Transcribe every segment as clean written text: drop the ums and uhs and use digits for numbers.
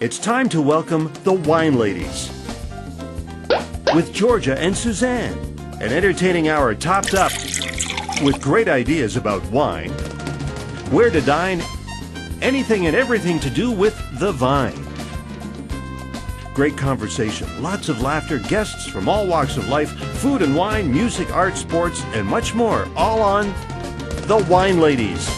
It's time to welcome the Wine Ladies with Georgia and Suzanne. An entertaining hour topped up with great ideas about wine, where to dine, anything and everything to do with the vine. Great conversation, lots of laughter, guests from all walks of life, food and wine, music, art, sports, and much more, all on the Wine Ladies.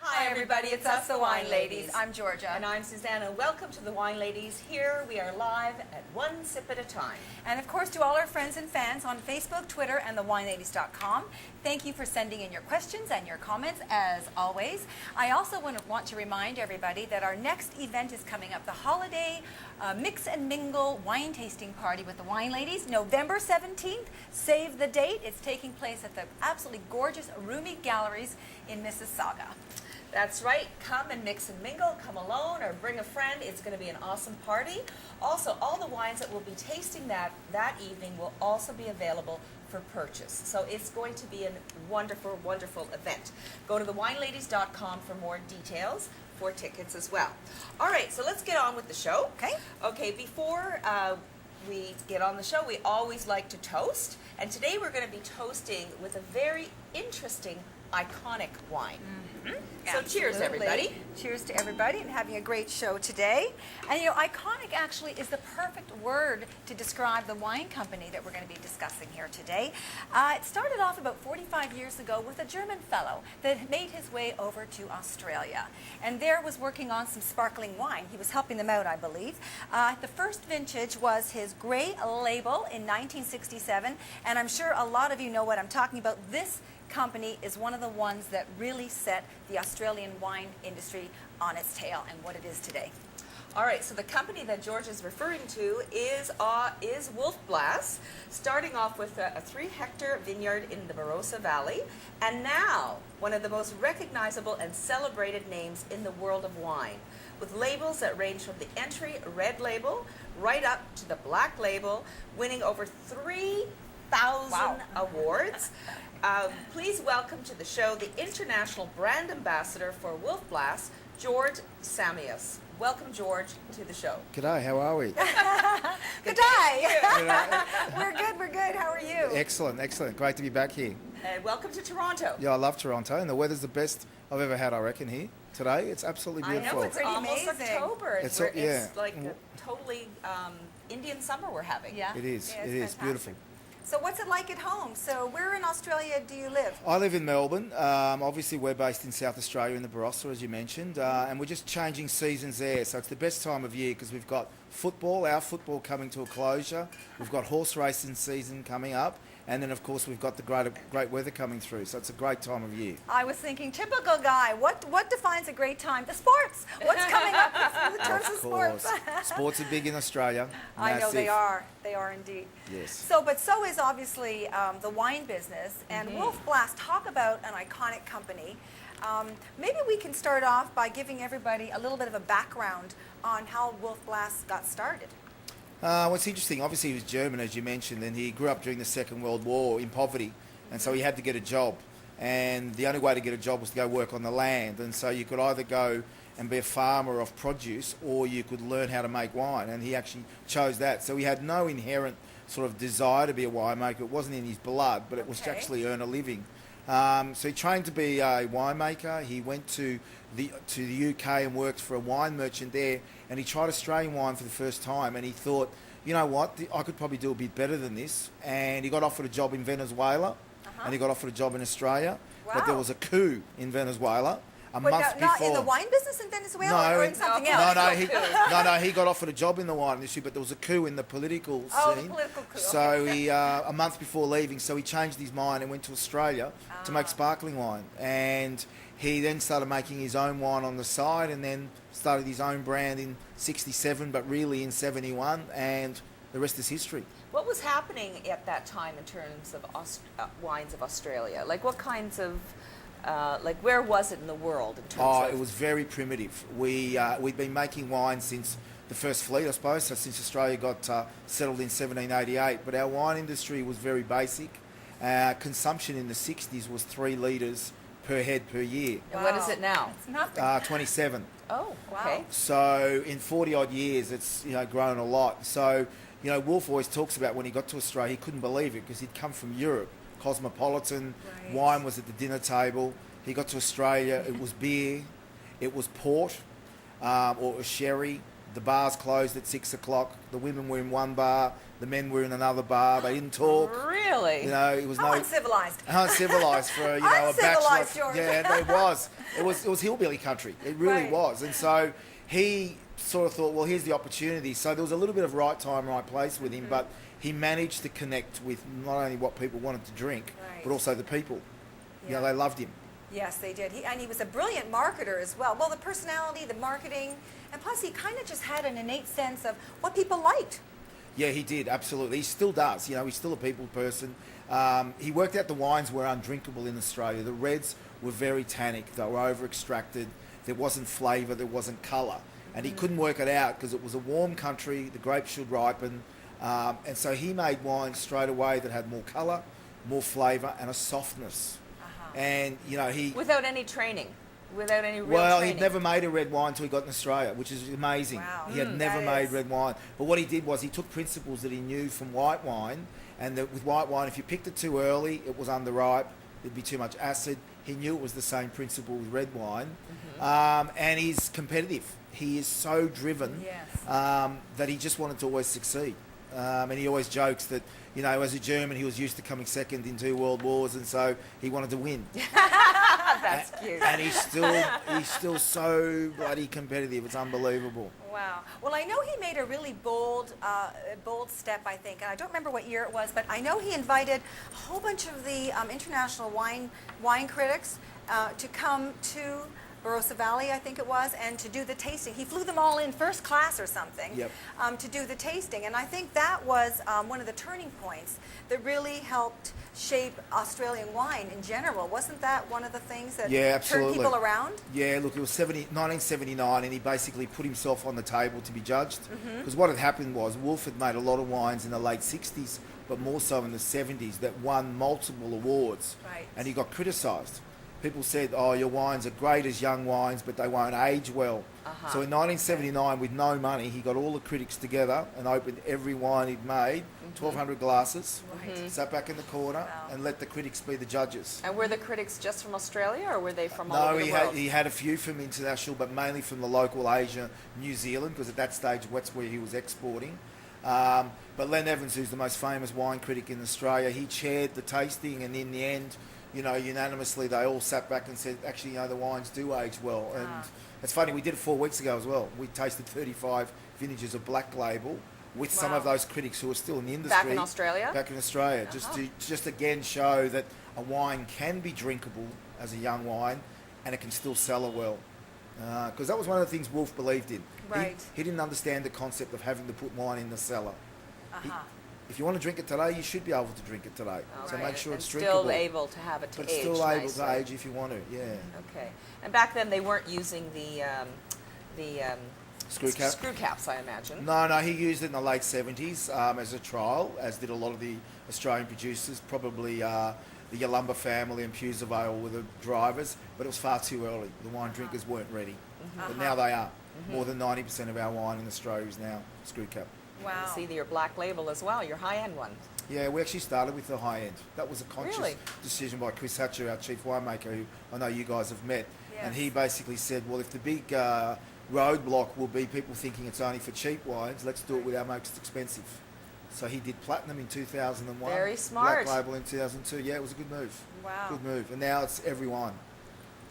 Hi everybody, it's us, the Wine Ladies. I'm Georgia. And I'm Suzanne, and welcome to the Wine Ladies. Here we are live at one sip at a time. And of course to all our friends and fans on Facebook, Twitter, and thewineladies.com. Thank you for sending in your questions and your comments, as always. I also want to remind everybody that our next event is coming up, the holiday Mix and Mingle Wine Tasting Party with the Wine Ladies, November 17th. Save the date. It's taking place at the absolutely gorgeous Rumi Galleries in Mississauga. That's right. Come and mix and mingle. Come alone or bring a friend. It's going to be an awesome party. Also, all the wines that we'll be tasting that evening will also be available for purchase. So it's going to be a wonderful, wonderful event. Go to thewineladies.com for more details, for tickets as well. All right, so let's get on with the show. Okay, before we get on the show, we always like to toast. And today we're going to be toasting with a very interesting, iconic wine. So cheers, everybody. Cheers to everybody and having a great show today. And you know, iconic actually is the perfect word to describe the wine company that we're going to be discussing here today. It started off about 45 years ago with a German fellow that made his way over to Australia. And there was working on some sparkling wine. He was helping them out, I believe. The first vintage was his Grey Label in 1967. And I'm sure a lot of you know what I'm talking about. This company is one of the ones that really set the Australian wine industry on its tail and what it is today. All right, so the company that George is referring to is Wolf Blass, starting off with a 3-hectare vineyard in the Barossa Valley, and now one of the most recognizable and celebrated names in the world of wine, with labels that range from the entry red label right up to the black label, winning over 3,000 awards. Please welcome to the show the International Brand Ambassador for Wolf Blass, George Samios. Welcome, George, to the show. G'day, how are we? Good day. We're good. How are you? Excellent. Great to be back here. And welcome to Toronto. Yeah, I love Toronto, and the weather's the best I've ever had, I reckon, here. Today, it's absolutely beautiful. I know, it's almost amazing. October. It's like a totally Indian summer we're having. Yeah. It is. Yeah, it is fantastic. beautiful. So what's it like at home? So where in Australia do you live? I live in Melbourne. Obviously, we're based in South Australia in the Barossa, as you mentioned, and we're just changing seasons there. So it's the best time of year because we've got our football coming to a closure. We've got horse racing season coming up. And then, of course, we've got the great weather coming through. So it's a great time of year. I was thinking, typical guy. What defines a great time? The sports. What's coming up in terms of sports? Sports are big in Australia. I know they are. They are indeed. Yes. So is obviously the wine business. And Wolf Blass, talk about an iconic company. Maybe we can start off by giving everybody a little bit of a background on how Wolf Blass got started. What's interesting, obviously he was German, as you mentioned, and he grew up during the Second World War in poverty, and so he had to get a job. And the only way to get a job was to go work on the land, and so you could either go and be a farmer of produce, or you could learn how to make wine, and he actually chose that. So he had no inherent sort of desire to be a winemaker. It wasn't in his blood, but it was to actually earn a living. So he trained to be a winemaker. He went to the UK and worked for a wine merchant there, and he tried Australian wine for the first time, and he thought, you know what, I could probably do a bit better than this. And he got offered a job in Venezuela, and he got offered a job in Australia, but there was a coup in Venezuela. Month before. Not in the wine business in Venezuela or in something else? No, he got offered a job in the wine industry, but there was a coup in the political scene. The political coup. So he, a month before leaving, so he changed his mind and went to Australia to make sparkling wine. And he then started making his own wine on the side, and then started his own brand in 67, but really in 71, and the rest is history. What was happening at that time in terms of wines of Australia? Like what kinds of where was it in the world in terms of... It was very primitive. We'd been making wine since the first fleet, I suppose, so since Australia got settled in 1788. But our wine industry was very basic. Consumption in the 60s was 3 litres per head per year. And what is it now? It's nothing. 27. Oh, Wow. okay. So in 40 odd years, it's grown a lot. So Wolf always talks about when he got to Australia, he couldn't believe it because he'd come from Europe, cosmopolitan, Right. wine was at the dinner table. He got to Australia, it was beer, it was port, or it was sherry. The bars closed at 6 o'clock. The women were in one bar, the men were in another bar. They didn't talk. Really? It was How uncivilized. uncivilized for a Uncivilized, bachelor. George. Yeah, it was hillbilly country. It really Right. was. And so he sort of thought, well, here's the opportunity. So there was a little bit of right time, right place with him, but he managed to connect with not only what people wanted to drink, Right. but also the people. Yeah. They loved him. Yes, they did. And he was a brilliant marketer as well. Well, the personality, the marketing, and plus he kind of just had an innate sense of what people liked. Yeah, he did, absolutely. He still does. He's still a people person. He worked out the wines were undrinkable in Australia. The reds were very tannic. They were over-extracted. There wasn't flavour. There wasn't colour. And he couldn't work it out because it was a warm country. The grapes should ripen. And so he made wines straight away that had more colour, more flavour, and a softness. And, he... Without any training, without any real Well, training. he'd never made a red wine until he got in Australia, which is amazing. Wow. He had never That made is. red wine. But what he did was he took principles that he knew from white wine, and that with white wine, if you picked it too early, it was underripe, there'd be too much acid. He knew it was the same principle with red wine. And he's competitive. He is so driven Yes. that he just wanted to always succeed. And he always jokes that, as a German, he was used to coming second in 2 world wars, and so he wanted to win. That's cute. And he's still so bloody competitive. It's unbelievable. Wow. Well, I know he made a really bold step, I think, and I don't remember what year it was, but I know he invited a whole bunch of the international wine critics to come to Barossa Valley, I think it was, and to do the tasting. He flew them all in first class or something. Yep. To do the tasting, and I think that was one of the turning points that really helped shape Australian wine in general. Wasn't that one of the things that Yeah, turned absolutely. people around? Yeah, look, it was 1979, and he basically put himself on the table to be judged. Mm-hmm. Because what had happened was Wolf had made a lot of wines in the late 60s, but more so in the 70s, that won multiple awards. Right. And he got criticised. People said, oh, your wines are great as young wines, but they won't age well. So in 1979, with no money, he got all the critics together and opened every wine he'd made, 1,200 glasses, sat back in the corner and let the critics be the judges. And were the critics just from Australia, or were they from all No, over the world? he had a few from international, but mainly from the local Asia, New Zealand, because at that stage that's where he was exporting. But Len Evans, who's the most famous wine critic in Australia, he chaired the tasting, and in the end, unanimously they all sat back and said, actually, the wines do age well. And it's funny, we did it 4 weeks ago as well. We tasted 35 vintages of Black Label with some of those critics who are still in the industry. Back in Australia? Back in Australia, just to again show that a wine can be drinkable as a young wine, and it can still sell it well. Because that was one of the things Wolf believed in. Right. He didn't understand the concept of having to put wine in the cellar. Uh-huh. If you want to drink it today, you should be able to drink it today. So Right. make sure And it's drinkable. still able to have it to But age still able to nicely. age if you want to, yeah. Okay. And back then they weren't using the Screw cap? screw caps, I imagine. No, he used it in the late 70s as a trial, as did a lot of the Australian producers, probably the Yalumba family and Pusavale were the drivers, but it was far too early. The wine drinkers weren't ready. But now they are. More than 90% of our wine in Australia is now screw cap. Wow. See your Black Label as well, your high-end one. Yeah, we actually started with the high end. That was a conscious Really? decision by Chris Hatcher, our chief winemaker, who I know you guys have met. And Yes. he basically said, well, if the big roadblock will be people thinking it's only for cheap wines, let's do it with our most expensive. So he did Platinum in 2001. Very smart. Black Label in 2002. Yeah, it was a good move. Wow. Good move. And now it's every wine.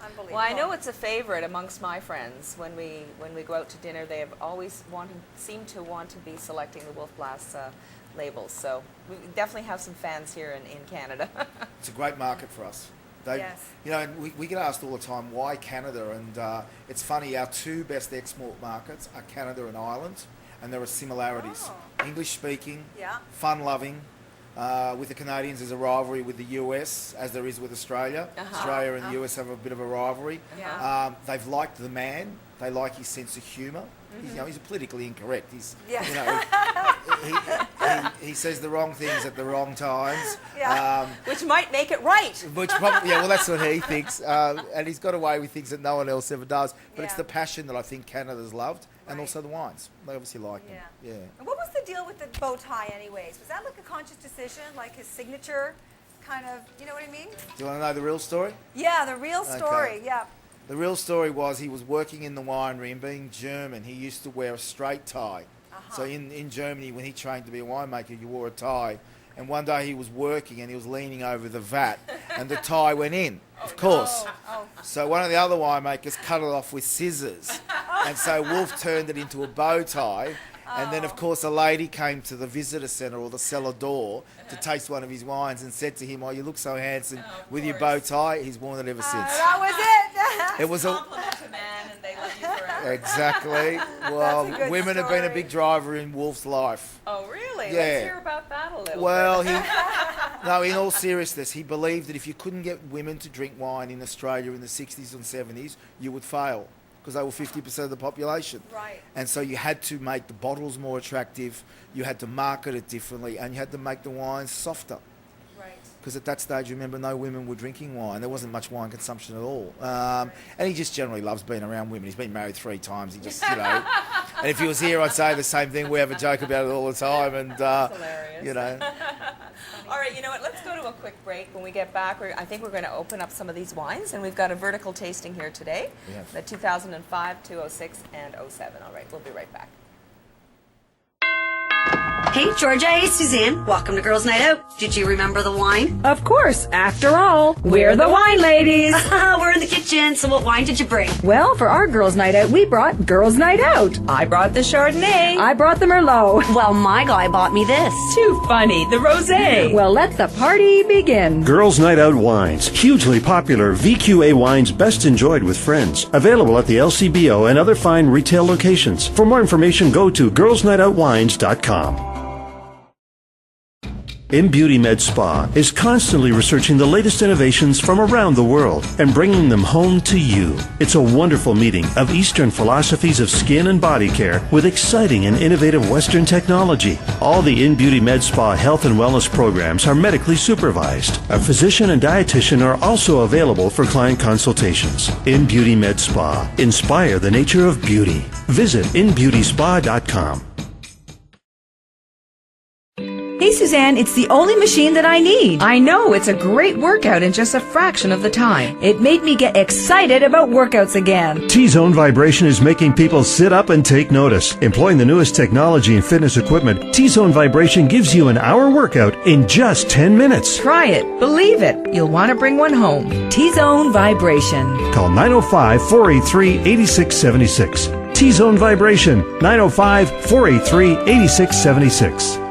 Unbelievable. Well, I know it's a favorite amongst my friends. When we go out to dinner, they have always seem to want to be selecting the Wolf Blass labels. So we definitely have some fans here in Canada. It's a great market for us. Yes. We get asked all the time, why Canada? And it's funny, our 2 best export markets are Canada and Ireland, and there are similarities. Oh. English speaking, Yeah. fun loving. With the Canadians, there's a rivalry with the US, as there is with Australia. Australia and the US have a bit of a rivalry. Yeah. They've liked the man. They like his sense of humour. He's, he's politically incorrect. He's, Yeah. he says the wrong things at the wrong times. Yeah. Which might make it right. Which probably, yeah, well, that's what he thinks. And he's got away with things that no one else ever does. But it's Yeah. the passion that I think Canada's loved, and Right. also the wines. They obviously like them. Yeah. Yeah. And what was the deal with the bow tie anyways? Was that like a conscious decision, like his signature kind of, you know what I mean? Do you want to know the real story? Yeah, the real story, Okay. yeah. The real story was he was working in the winery, and being German, he used to wear a straight tie. So in Germany, when he trained to be a winemaker, you wore a tie. And one day he was working and he was leaning over the vat and the tie went in, of course. Oh. So one of the other winemakers cut it off with scissors. And so Wolf turned it into a bow tie. And then, of course, a lady came to the visitor centre or the cellar door to taste one of his wines and said to him, "Oh, you look so handsome with your bow tie." He's worn it ever since. That was it. It was a... Compliment to man, and they love you forever. Exactly. Well, That's a good women have been a story. big driver in Wolf's life. Oh, really? Yeah. Let's hear about that a little Well, bit. no, in all seriousness, he believed that if you couldn't get women to drink wine in Australia in the 60s and 70s, you would fail because they were 50% of the population. Right. And so you had to make the bottles more attractive, you had to market it differently, and you had to make the wines softer. Right. Because at that stage, remember, no women were drinking wine. There wasn't much wine consumption at all. And he just generally loves being around women. He's been married 3 times. He just, you know. And if he was here, I'd say the same thing. We have a joke about it all the time. And, hilarious. you know. All right, you know what? Let's go to a quick break. When we get back, I think we're going to open up some of these wines, and we've got a vertical tasting here today. We have. The 2005, 206, and 07. All right, we'll be right back. Hey, Georgia. Hey, Suzanne. Welcome to Girls' Night Out. Did you remember the wine? Of course, after all, we're the wine ladies. We're in the kitchen, so what wine did you bring? Well, for our girls' night out, we brought Girls' Night Out. I brought the Chardonnay. I brought the Merlot. Well, my guy bought me this. Too funny, the Rosé. Well, let the party begin. Girls Night Out Wines. Hugely popular VQA wines best enjoyed with friends. Available at the LCBO and other fine retail locations. For more information, go to girlsnightoutwines.com. InBeautyMed Spa is constantly researching the latest innovations from around the world and bringing them home to you. It's a wonderful meeting of Eastern philosophies of skin and body care with exciting and innovative Western technology. All the InBeautyMed Spa health and wellness programs are medically supervised. A physician and dietitian are also available for client consultations. InBeautyMed Spa. Inspire the nature of beauty. Visit inbeautyspa.com. Hey, Suzanne, it's the only machine that I need. I know, it's a great workout in just a fraction of the time. It made me get excited about workouts again. Tzone Vibration is making people sit up and take notice. Employing the newest technology and fitness equipment, Tzone Vibration gives you an hour workout in just 10 minutes. Try it. Believe it. You'll want to bring one home. Tzone Vibration. Call 905-483-8676. Tzone Vibration, 905-483-8676.